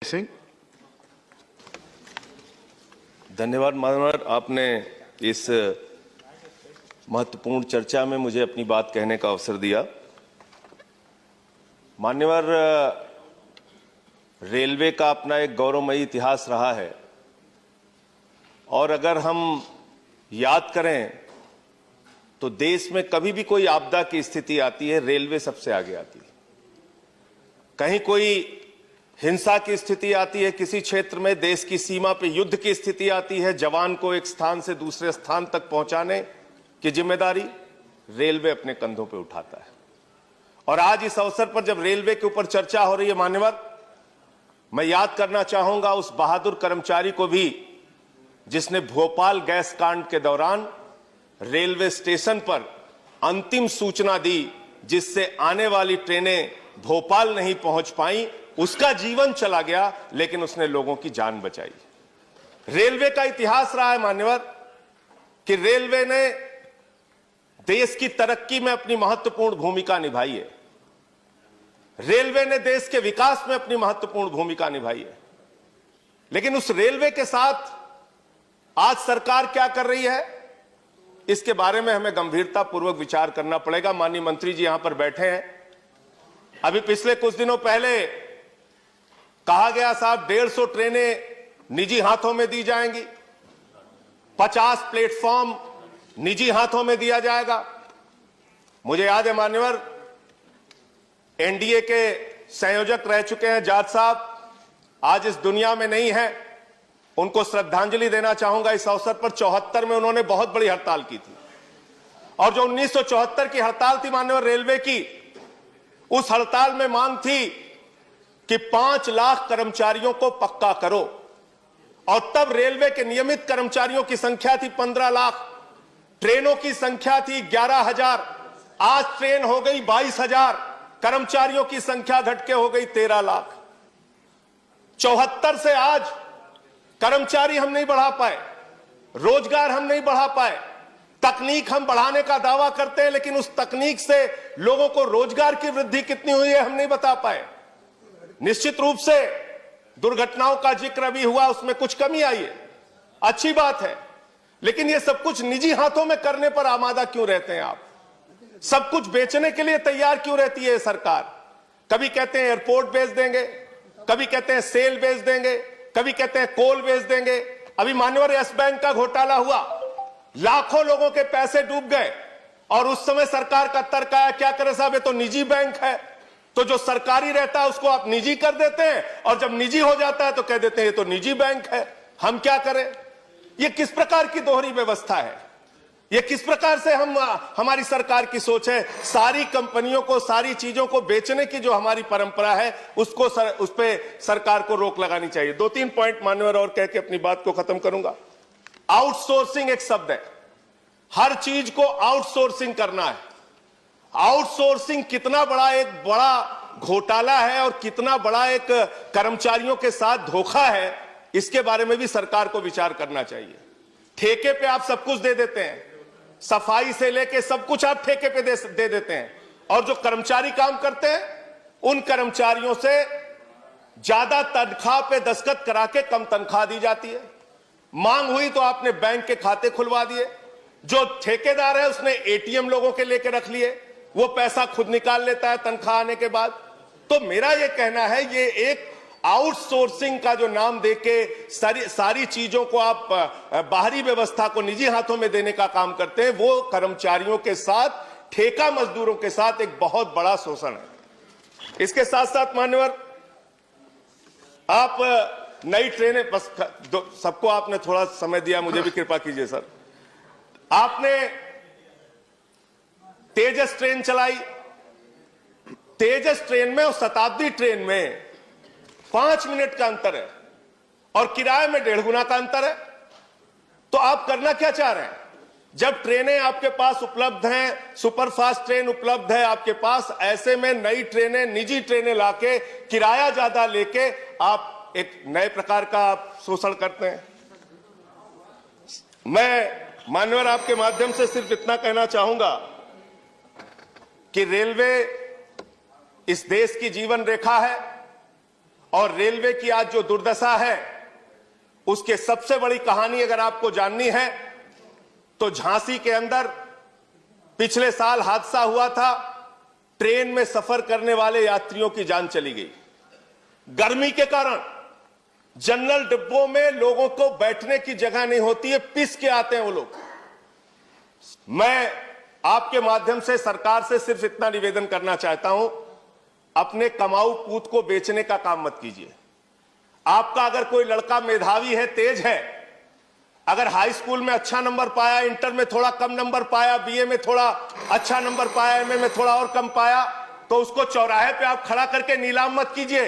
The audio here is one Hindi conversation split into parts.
सिंह। धन्यवाद मानवर, आपने इस महत्वपूर्ण चर्चा में मुझे अपनी बात कहने का अवसर दिया। मान्यवर, रेलवे का अपना एक गौरवमयी इतिहास रहा है और अगर हम याद करें तो देश में कभी भी कोई आपदा की स्थिति आती है, रेलवे सबसे आगे आती है। कहीं कोई हिंसा की स्थिति आती है, किसी क्षेत्र में देश की सीमा पे युद्ध की स्थिति आती है, जवान को एक स्थान से दूसरे स्थान तक पहुंचाने की जिम्मेदारी रेलवे अपने कंधों पे उठाता है। और आज इस अवसर पर जब रेलवे के ऊपर चर्चा हो रही है मान्यवर, मैं याद करना चाहूंगा उस बहादुर कर्मचारी को भी जिसने भोपाल गैस कांड के दौरान रेलवे स्टेशन पर अंतिम सूचना दी, जिससे आने वाली ट्रेनें भोपाल नहीं पहुंच पाई। उसका जीवन चला गया लेकिन उसने लोगों की जान बचाई। रेलवे का इतिहास रहा है मान्यवर कि रेलवे ने देश की तरक्की में अपनी महत्वपूर्ण भूमिका निभाई है। रेलवे ने देश के विकास में अपनी महत्वपूर्ण भूमिका निभाई है। लेकिन उस रेलवे के साथ आज सरकार क्या कर रही है, इसके बारे में हमें गंभीरतापूर्वक विचार करना पड़ेगा। माननीय मंत्री जी यहां पर बैठे हैं। अभी पिछले कुछ दिनों पहले कहा गया साहब 150 ट्रेनें निजी हाथों में दी जाएंगी, 50 प्लेटफॉर्म निजी हाथों में दिया जाएगा। मुझे याद है मान्यवर, एनडीए के संयोजक रह चुके हैं जाट साहब, आज इस दुनिया में नहीं है। उनको श्रद्धांजलि देना चाहूंगा इस अवसर पर। 74 में उन्होंने बहुत बड़ी हड़ताल की थी और जो 1974 की हड़ताल थी मान्यवर रेलवे की, उस हड़ताल में मांग थी कि 5 लाख कर्मचारियों को पक्का करो। और तब रेलवे के नियमित कर्मचारियों की संख्या थी 15 लाख, ट्रेनों की संख्या थी 11,000। आज ट्रेन हो गई 22,000, कर्मचारियों की संख्या घट के हो गई 13 लाख। 74 से आज कर्मचारी हम नहीं बढ़ा पाए, रोजगार हम नहीं बढ़ा पाए। तकनीक हम बढ़ाने का दावा करते हैं लेकिन उस तकनीक से लोगों को रोजगार की वृद्धि कितनी हुई है हम नहीं बता पाए। निश्चित रूप से दुर्घटनाओं का जिक्र अभी हुआ, उसमें कुछ कमी आई है, अच्छी बात है। लेकिन ये सब कुछ निजी हाथों में करने पर आमादा क्यों रहते हैं आप? सब कुछ बेचने के लिए तैयार क्यों रहती है सरकार? कभी कहते हैं एयरपोर्ट बेच देंगे, कभी कहते हैं सेल बेच देंगे, कभी कहते हैं कोल बेच देंगे। अभी मान्यवर यस बैंक का घोटाला हुआ, लाखों लोगों के पैसे डूब गए और उस समय सरकार का तर्क आया, क्या करें साहब, ये तो निजी बैंक है। तो जो सरकारी रहता है उसको आप निजी कर देते हैं और जब निजी हो जाता है तो कह देते हैं ये तो निजी बैंक है, हम क्या करें? ये किस प्रकार की दोहरी व्यवस्था है? ये किस प्रकार से हमारी सरकार की सोच है? सारी कंपनियों को, सारी चीजों को बेचने की जो हमारी परंपरा है उसको उस पे सरकार को रोक लगानी चाहिए। 2-3 पॉइंट मान्यवर और कह के अपनी बात को खत्म करूंगा। आउटसोर्सिंग एक शब्द है, हर चीज को आउटसोर्सिंग करना है। आउटसोर्सिंग कितना बड़ा घोटाला है और कितना बड़ा एक कर्मचारियों के साथ धोखा है, इसके बारे में भी सरकार को विचार करना चाहिए। ठेके पे आप सब कुछ दे देते हैं, सफाई से लेके सब कुछ आप ठेके पे दे देते हैं और जो कर्मचारी काम करते हैं उन कर्मचारियों से ज्यादा तनख्वाह पे दस्तखत करा के कम तनख्वाह दी जाती है। मांग हुई तो आपने बैंक के खाते खुलवा दिए। जो ठेकेदार है उसने एटीएम लोगों के लेके रख लिए, वो पैसा खुद निकाल लेता है तनख्वाह आने के बाद। तो मेरा ये कहना है, ये एक आउटसोर्सिंग का जो नाम देके सारी चीजों को आप बाहरी व्यवस्था को निजी हाथों में देने का काम करते हैं, वो कर्मचारियों के साथ, ठेका मजदूरों के साथ एक बहुत बड़ा शोषण है। इसके साथ साथ मान्यवर, आप नई ट्रेनें, बस सबको आपने थोड़ा समय दिया, मुझे भी कृपा कीजिए सर। आपने तेजस ट्रेन चलाई, तेजस ट्रेन में और शताब्दी ट्रेन में 5 मिनट का अंतर है और किराए में 1.5 गुना का अंतर है। तो आप करना क्या चाह रहे हैं? जब ट्रेनें आपके पास उपलब्ध हैं, सुपरफास्ट ट्रेन उपलब्ध है आपके पास, ऐसे में नई ट्रेनें, निजी ट्रेनें लाके किराया ज्यादा लेके आप एक नए प्रकार का आप शोषण करते हैं। मैं मान्यवर आपके माध्यम से सिर्फ इतना कहना चाहूंगा कि रेलवे इस देश की जीवन रेखा है और रेलवे की आज जो दुर्दशा है, उसके सबसे बड़ी कहानी अगर आपको जाननी है तो झांसी के अंदर पिछले साल हादसा हुआ था। ट्रेन में सफर करने वाले यात्रियों की जान चली गई। गर्मी के कारण जनरल डिब्बों में लोगों को बैठने की जगह नहीं होती है, पिस के आते हैं वो लोग। मैं आपके माध्यम से सरकार से सिर्फ इतना निवेदन करना चाहता हूं, अपने कमाऊ पूत को बेचने का काम मत कीजिए। आपका अगर कोई लड़का मेधावी है, तेज है, अगर हाई स्कूल में अच्छा नंबर पाया, इंटर में थोड़ा कम नंबर पाया, बीए में थोड़ा अच्छा नंबर पाया, एमए में थोड़ा और कम पाया, तो उसको चौराहे पे आप खड़ा करके नीलाम मत कीजिए।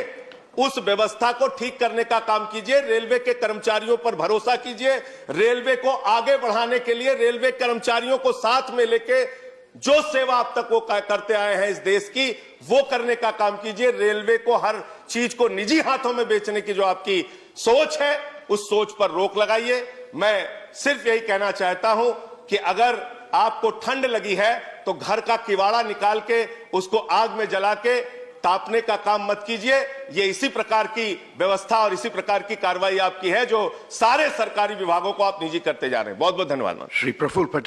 उस व्यवस्था को ठीक करने का काम कीजिए। रेलवे के कर्मचारियों पर भरोसा कीजिए। रेलवे को आगे बढ़ाने के लिए रेलवे कर्मचारियों को साथ में लेके जो सेवा अब तक वो करते आए हैं इस देश की, वो करने का काम कीजिए। रेलवे को हर चीज को निजी हाथों में बेचने की जो आपकी सोच है, उस सोच पर रोक लगाइए। मैं सिर्फ यही कहना चाहता हूं कि अगर आपको ठंड लगी है तो घर का किवाड़ा निकाल के उसको आग में जला के तापने का काम मत कीजिए। ये इसी प्रकार की व्यवस्था और इसी प्रकार की कार्रवाई आपकी है जो सारे सरकारी विभागों को आप निजी करते जा रहे हैं। बहुत बहुत धन्यवाद। श्री प्रफुल्ल पटेल।